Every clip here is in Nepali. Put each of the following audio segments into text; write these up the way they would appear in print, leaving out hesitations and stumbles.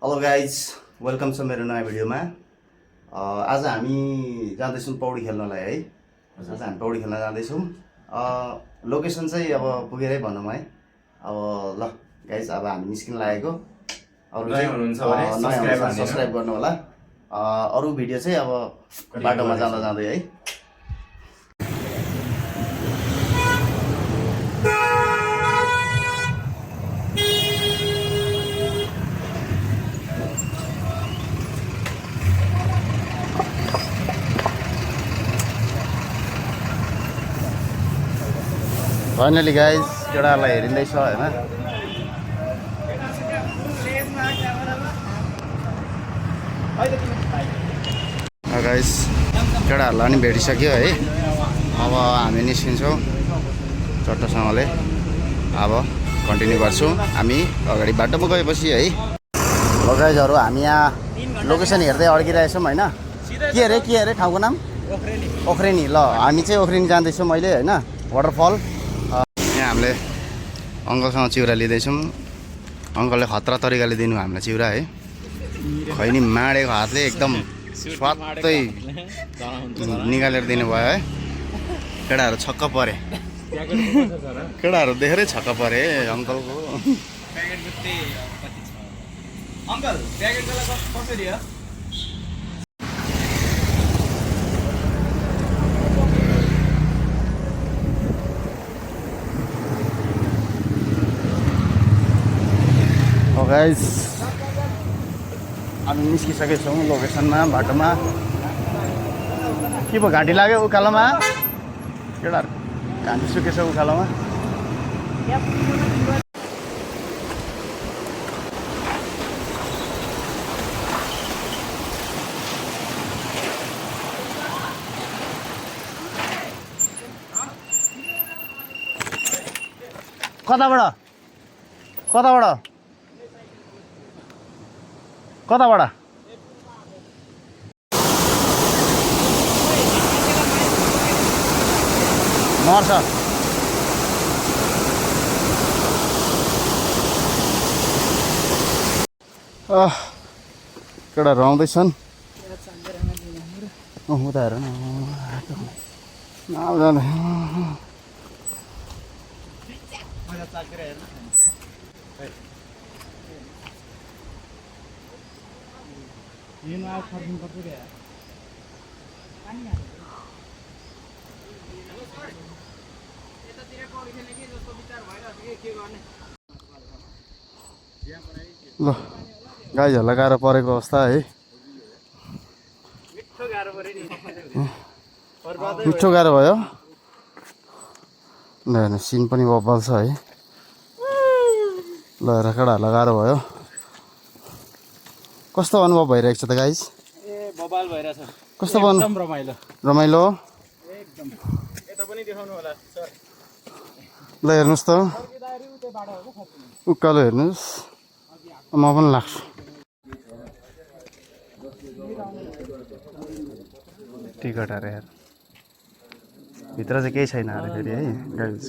हेलो गाइज, वेलकम छ मेरो नयाँ भिडियोमा। आज हामी जाँदैछौँ पौडी खेल्नलाई है। आज हामी पौडी खेल्न जाँदैछौँ। लोकेसन चाहिँ अब पुगेरै भनौँ है। अब ल गाइज, अब हामी निस्किन लागेको। अरू नयाँ हुनुहुन्छ भने सब्सक्राइब गर्नु होला। अरू भिडियो चाहिँ अब बाटोमा जाँदा जाँदै है। फाइनली गाइज, केटाहरूलाई हेरिँदैछ होइन। गाइज, केटाहरूलाई पनि भेटिसक्यो है। अब हामी निस्किन्छौँ चट्टसँगले। अब कन्टिन्यू गर्छौँ हामी अगाडि बाटोमा गएपछि है। ल गाइजहरू, हामी यहाँ लोकेसन हेर्दै अड्किरहेछौँ होइन। के अरे ठाउँको नाम? ओख्रेनी। ल हामी चाहिँ ओख्रेनी जाँदैछौँ मैले होइन, वाटरफल। यहाँ हामीले अङ्कलसँग चिउरा लिँदैछौँ। अङ्कलले खतरा तरिकाले दिनु हामीलाई चिउरा है। खैनी माडेको हातले एकदम स्वात्तै निकालेर दिनुभयो है। केटाहरू छक्क परे, केटाहरू देखेरै छक्क परे अङ्कलको। गाइस, हामी निस्किसकेका छौँ लोकेसनमा, बाटोमा। के भयो, घाँटी लाग्यो उकालोमा? केटाहरू घाँटी सुकेछ उकालोमा। कताबाट मर्छ? केटा रहँदैछन्। उता हेर न, ल गाईहरूलाई गाह्रो परेको अवस्था है। मिठो गाह्रो भयो। ल हेर्नु, सिन पनि बब्बल छ है। ल हेर, केटाहरूलाई गाह्रो भयो। कस्तो अनुभव भइरहेको छ त गाइस? बबाल भइरहेछ। कस्तो एकदम रमाइलो रमाइलो। एकदम। यता पनि देखाउनु होला सर। ल हेर्नुहोस् त, उकालो हेर्नुहोस्। म पनि लाग्छु। टिकट अरे यार, भित्र चाहिँ केही छैन अरे फेरि है गाइस।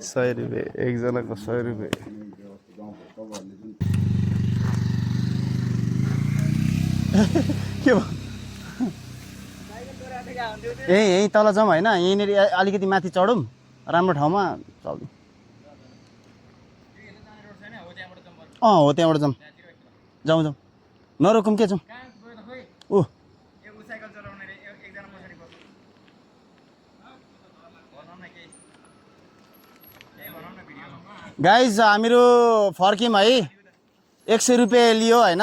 100 रुपियाँ एकजनाको, 100 रुपियाँ। के भयो? यहीँ तल जाउँ होइन, यहीँनिर अलिकति माथि चढौँ, राम्रो ठाउँमा चल्नु। हो त्यहाँबाट जाउँ नरोकौँ के जाउँ। ऊ गाइज, हामीहरू फर्क्यौँ है। 100 रुपियाँ लियो होइन,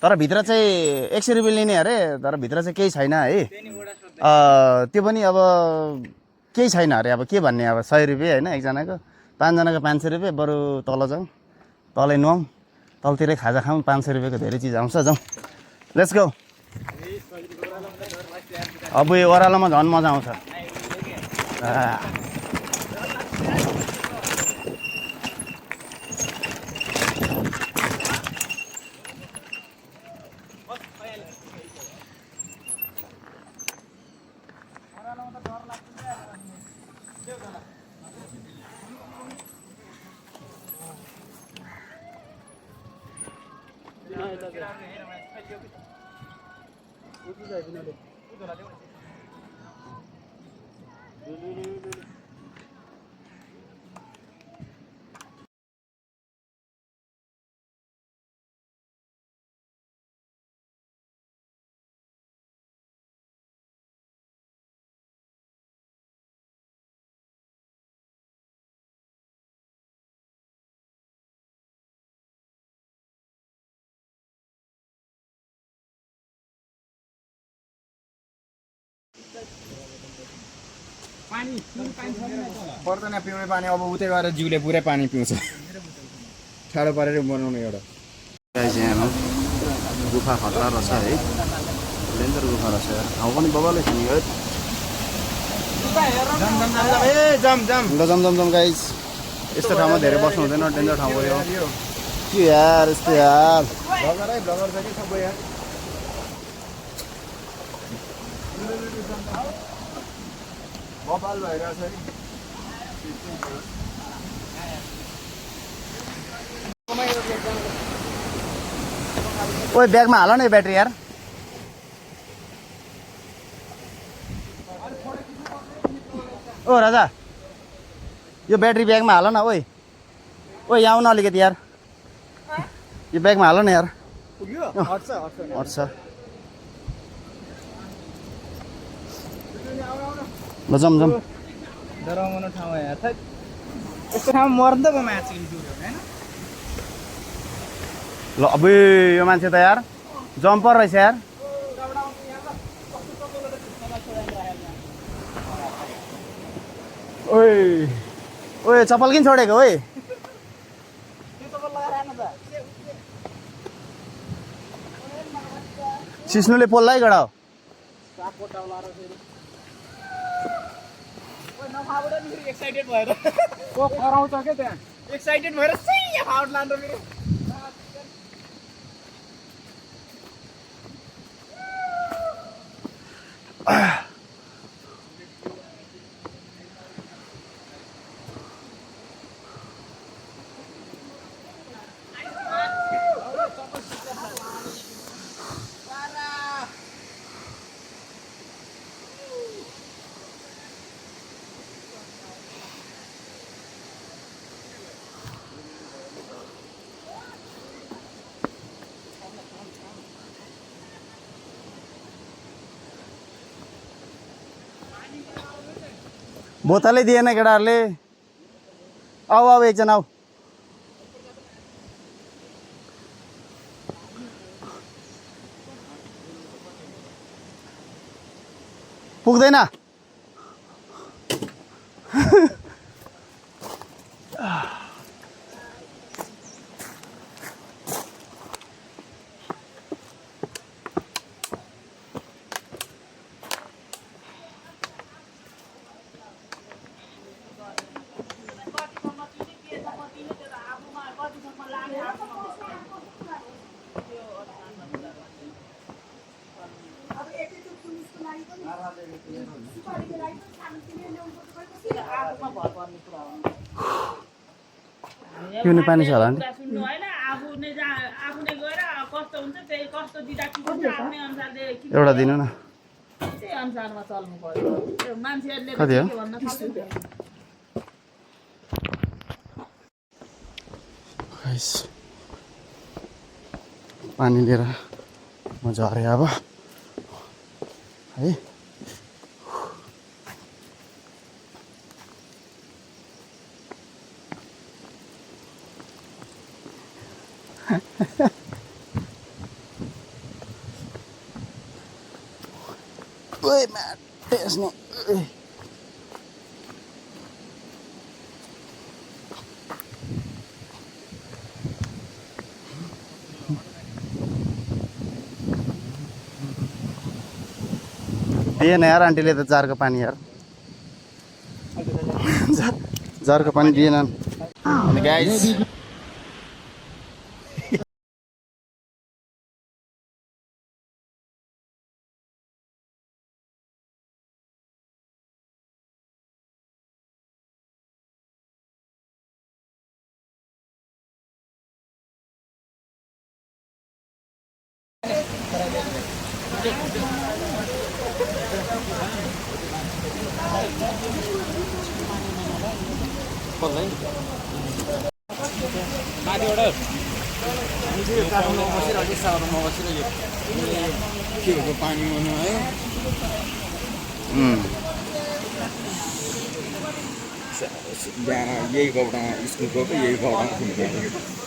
तर भित्र चाहिँ 100 रुपियाँ लिने अरे, तर भित्र चाहिँ केही छैन है। त्यो पनि अब केही छैन अरे। अब के भन्ने, अब 100 रुपियाँ होइन एकजनाको, 5 जनाको 500 रुपियाँ। बरु तल जाउँ, तलै नुहाउँ, तलतिरै खाजा खाउँ। 500 रुपियाँको धेरै चिज आउँछ, जाउँ। Let's go. अब यो ओह्रालोमा झन् मजा आउँछ। पर्दैन पिउने पानी अब उतै गएर जिउले पुरै पानी पिउँछ ठाडो पारेर बनाउनु एउटा गाइस यहाँ गुफा खतरा रहेछ है डेन्जर गुफा रहेछ यार ठाउँ पनि बबालै छ नि है ल जम जम जम गाइस यस्तो ठाउँमा धेरै बस्नु हुँदैन डेन्जर ठाउँ हो यो के यार यस्तो यार ब्लगर छ कि सबै यहाँ बबाल भइरहेछ नि ओए ब्यागमा हाल न यो ब्याट्री यार ओ राजा यो ब्याट्री ब्यागमा हाल न ओए ओए यहाँ आउन अलिकति यार यो ब्यागमा हाल न यार हट्छ ल जम जम डराउनु ठाउँ यार थै यस्तो ठाउँमा मर्न त माया चिकन जुर्यो हैन ल अबे यो मान्छे त यार जम्पर रहेछ यार ओए ओए चप्पल किन छोडेको ओए सिस्नुले पोल्दै गडा एक्साइटेड भएर को कराउँछ के त्यहाँ एक्साइटेड भएर सही हाउट लान्छ मेरो बोतलै दिएन केटाहरूले आऊ आऊ एकजना आऊ पुग्दैन पिउने पानी छ होला नि सुन्नु हैन आफूले गएर कस्तो हुन्छ त्यही कस्तो दिँदा के हुन्छ आफ्नै अनुसारले एउटा दिनु न त्यही अनुसारमा चल्नु पर्यो त्यो मान्छेहरूले कति हो? के भन्न सक्दैन गाइस पानी लिएर म झरेँ अब है ओए टेस्ने दिएन यार आन्टीले त जारको पानी यार जारको पानी दिएन अनि गाइस काठमाडौँमा बसिरहेको साउथमा बसिरहेको के हो पानी आउनु आयो बिहान यही गौडामा स्कुल गएको यही गौडामा